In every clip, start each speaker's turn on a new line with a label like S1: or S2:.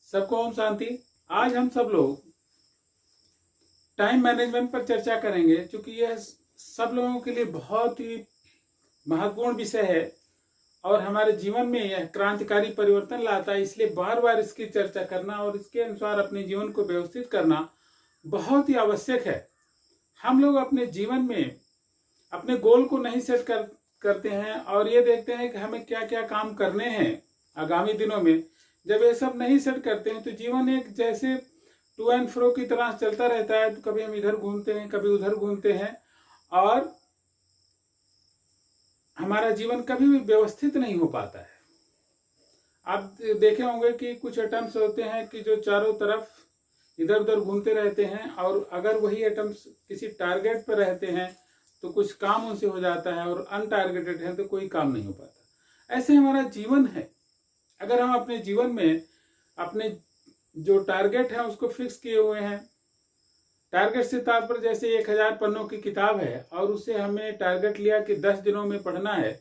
S1: सबको ओम शांति। आज हम सब लोग टाइम मैनेजमेंट पर चर्चा करेंगे, क्योंकि यह सब लोगों के लिए बहुत ही महत्वपूर्ण विषय है और हमारे जीवन में यह क्रांतिकारी परिवर्तन लाता है। इसलिए बार बार इसकी चर्चा करना और इसके अनुसार अपने जीवन को व्यवस्थित करना बहुत ही आवश्यक है। हम लोग अपने जीवन में अपने गोल को नहीं सेट करते हैं और ये देखते हैं कि हमें क्या क्या काम करने हैं आगामी दिनों में। जब ये सब नहीं सेट करते हैं तो जीवन एक जैसे टू एंड फ्रो की तरह चलता रहता है। तो कभी हम इधर घूमते हैं, कभी उधर घूमते हैं और हमारा जीवन कभी भी व्यवस्थित नहीं हो पाता है। आप देखे होंगे कि कुछ अटेम्प्ट्स होते हैं कि जो चारों तरफ इधर उधर घूमते रहते हैं और अगर वही अटेम्प्ट्स किसी टारगेट पर रहते हैं तो कुछ काम उनसे हो जाता है और अनटारगेटेड है तो कोई काम नहीं हो पाता। ऐसे हमारा जीवन है। अगर हम अपने जीवन में अपने जो टारगेट है उसको फिक्स किए हुए हैं, टारगेट से तात्पर्य जैसे 1000 पन्नों की किताब है और उसे हमने टारगेट लिया कि 10 दिनों में पढ़ना है,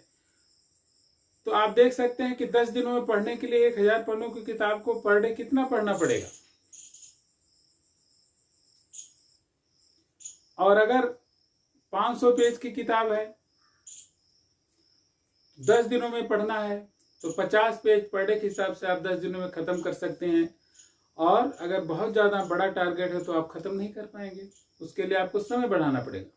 S1: तो आप देख सकते हैं कि 10 दिनों में पढ़ने के लिए 1000 पन्नों की किताब को पर डे कितना पढ़ना पड़ेगा। और अगर 500 पेज की किताब है, 10 दिनों में पढ़ना है तो 50 पेज पर डे के हिसाब से आप 10 दिनों में खत्म कर सकते हैं। और अगर बहुत ज्यादा बड़ा टारगेट है तो आप खत्म नहीं कर पाएंगे, उसके लिए आपको समय बढ़ाना पड़ेगा।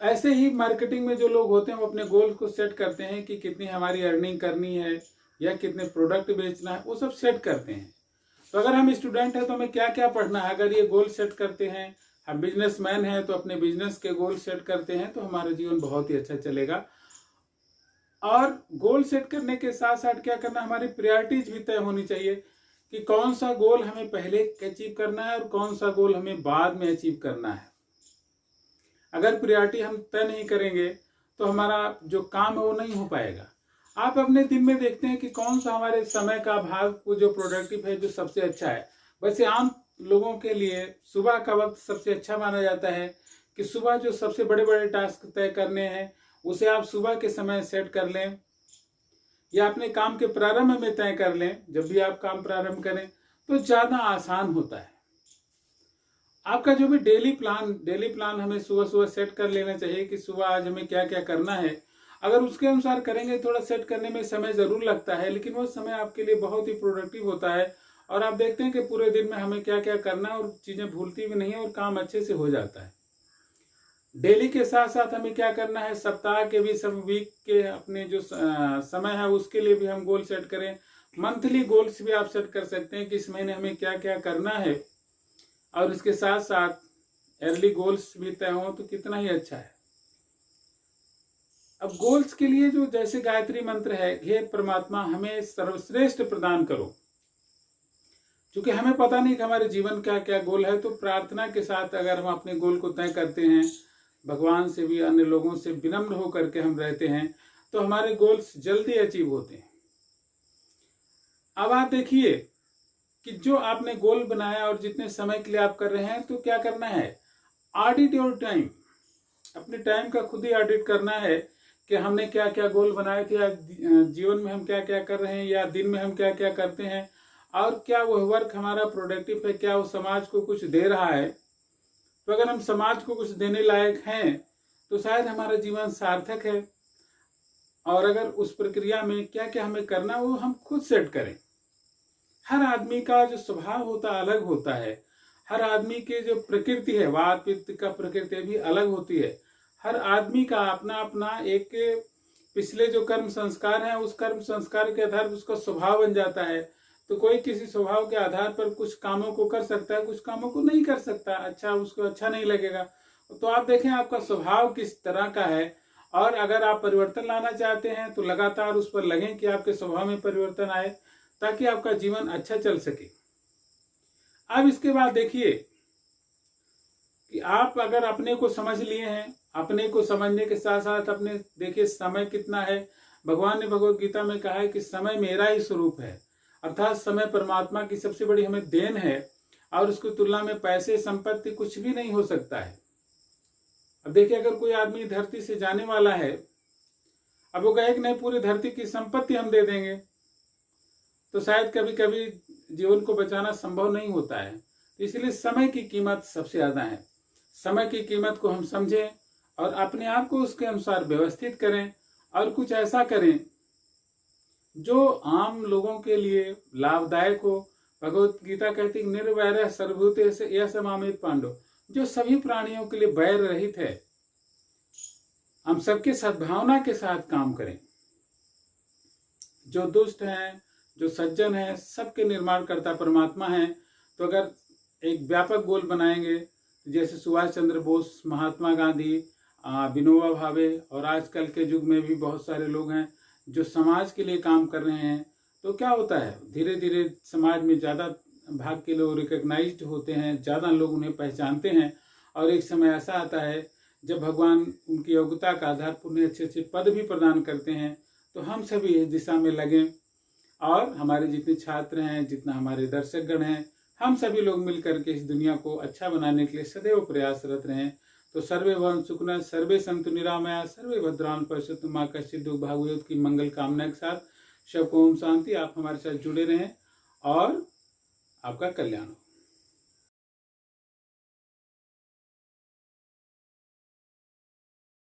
S1: ऐसे ही मार्केटिंग में जो लोग होते हैं वो अपने गोल को सेट करते हैं कि कितनी हमारी अर्निंग करनी है या कितने प्रोडक्ट बेचना है, वो सब सेट करते हैं। तो अगर हम स्टूडेंट हैं तो हमें क्या क्या पढ़ना है, अगर ये गोल सेट करते हैं। हम बिजनेसमैन हैं तो अपने बिजनेस के गोल सेट करते हैं तो हमारा जीवन बहुत ही अच्छा चलेगा। और गोल सेट करने के साथ साथ क्या करना, हमारी प्रायोरिटीज भी तय होनी चाहिए कि कौन सा गोल हमें पहले अचीव करना है और कौन सा गोल हमें बाद में अचीव करना है। अगर प्रायोरिटी हम तय नहीं करेंगे तो हमारा जो काम है वो नहीं हो पाएगा। आप अपने दिन में देखते हैं कि कौन सा हमारे समय का भाग वो जो प्रोडक्टिव है, जो सबसे अच्छा है। वैसे आम लोगों के लिए सुबह का वक्त सबसे अच्छा माना जाता है कि सुबह जो सबसे बड़े बड़े टास्क तय करने हैं उसे आप सुबह के समय सेट कर लें या अपने काम के प्रारंभ में तय कर लें। जब भी आप काम प्रारंभ करें तो ज्यादा आसान होता है। आपका जो भी डेली प्लान हमें सुबह सुबह सेट कर लेना चाहिए कि सुबह आज हमें क्या क्या करना है। अगर उसके अनुसार करेंगे, थोड़ा सेट करने में समय जरूर लगता है लेकिन वो समय आपके लिए बहुत ही प्रोडक्टिव होता है और आप देखते हैं कि पूरे दिन में हमें क्या क्या करना है और चीजें भूलती भी नहीं है और काम अच्छे से हो जाता है। डेली के साथ साथ हमें क्या करना है, सप्ताह के भी, सब वीक के अपने जो समय है उसके लिए भी हम गोल सेट करें। मंथली गोल्स भी आप सेट कर सकते हैं कि इस महीने हमें क्या क्या करना है और इसके साथ साथ ईयरली गोल्स भी तय हो तो कितना ही अच्छा है। अब गोल्स के लिए जो जैसे गायत्री मंत्र है, हे परमात्मा हमें सर्वश्रेष्ठ प्रदान करो। क्योंकि हमें पता नहीं कि हमारे जीवन का क्या गोल है, तो प्रार्थना के साथ अगर हम अपने गोल को तय करते हैं, भगवान से भी अन्य लोगों से विनम्र होकर के हम रहते हैं, तो हमारे गोल्स जल्दी अचीव होते हैं। अब आप देखिए कि जो आपने गोल बनाया और जितने समय के लिए आप कर रहे हैं, तो क्या करना है, ऑडिट योर टाइम। अपने टाइम का खुद ही ऑडिट करना है कि हमने क्या क्या गोल बनाए थे, या जीवन में हम क्या क्या कर रहे हैं, या दिन में हम क्या क्या करते हैं और क्या वह वर्क हमारा प्रोडक्टिव है, क्या वो समाज को कुछ दे रहा है। तो अगर हम समाज को कुछ देने लायक हैं तो शायद हमारा जीवन सार्थक है। और अगर उस प्रक्रिया में क्या क्या हमें करना वो हम खुद सेट करें। हर आदमी का जो स्वभाव होता है अलग होता है। हर आदमी के जो प्रकृति है, वात पित्त का प्रकृति भी अलग होती है। हर आदमी का अपना अपना एक पिछले जो कर्म संस्कार है, उस कर्म संस्कार के आधार पर उसका स्वभाव बन जाता है। तो कोई किसी स्वभाव के आधार पर कुछ कामों को कर सकता है, कुछ कामों को नहीं कर सकता। अच्छा, उसको अच्छा नहीं लगेगा। तो आप देखें आपका स्वभाव किस तरह का है, और अगर आप परिवर्तन लाना चाहते हैं तो लगातार उस पर लगें कि आपके स्वभाव में परिवर्तन आए, ताकि आपका जीवन अच्छा चल सके। अब इसके बाद देखिए कि आप अगर अपने को समझ लिए हैं, अपने को समझने के साथ साथ अपने देखिए समय कितना है। भगवान ने भगवत गीता में कहा है कि समय मेरा ही स्वरूप है, अर्थात समय परमात्मा की सबसे बड़ी हमें देन है और उसकी तुलना में पैसे संपत्ति कुछ भी नहीं हो सकता है। अब देखिए अगर कोई आदमी धरती से जाने वाला है, अब वो कहे कि नहीं पूरी धरती की संपत्ति हम दे देंगे, तो शायद कभी कभी जीवन को बचाना संभव नहीं होता है। इसलिए समय की कीमत सबसे ज़्यादा है। समय की कीमत को हम समझें और अपने आप को उसके अनुसार व्यवस्थित करें और कुछ ऐसा करें जो आम लोगों के लिए लाभदायक हो। भगवत गीता कहती है निर्वैर सर्वभूतेषु यः समाहित पांडव, जो सभी प्राणियों के लिए वैर रहित है। हम सबके सद्भावना के साथ काम करें। जो दुष्ट हैं, जो सज्जन हैं, सबके निर्माण करता परमात्मा है। तो अगर एक व्यापक गोल बनाएंगे, जैसे सुभाष चंद्र बोस, महात्मा गांधी, विनोबा भावे और आजकल के युग में भी बहुत सारे लोग हैं जो समाज के लिए काम कर रहे हैं, तो क्या होता है धीरे धीरे समाज में ज़्यादा भाग के लोग रिकग्नाइज्ड होते हैं, ज़्यादा लोग उन्हें पहचानते हैं। और एक समय ऐसा आता है जब भगवान उनकी योग्यता का आधार पर उन्हें अच्छे अच्छे पद भी प्रदान करते हैं। तो हम सभी इस दिशा में लगें और हमारे जितने छात्र हैं, जितना हमारे दर्शकगण हैं, हम सभी लोग मिलकर के इस दुनिया को अच्छा बनाने के लिए सदैव प्रयासरत रहें। तो सर्वे भवन्तु सुखिनः, सर्वे सन्तु निरामया, सर्वे भद्राणि पश्यन्तु मा कश्चित् दुःख भाग् भवेत् की मंगल कामना के साथ सबको ओम शांति। आप हमारे साथ जुड़े रहें और आपका कल्याण हो।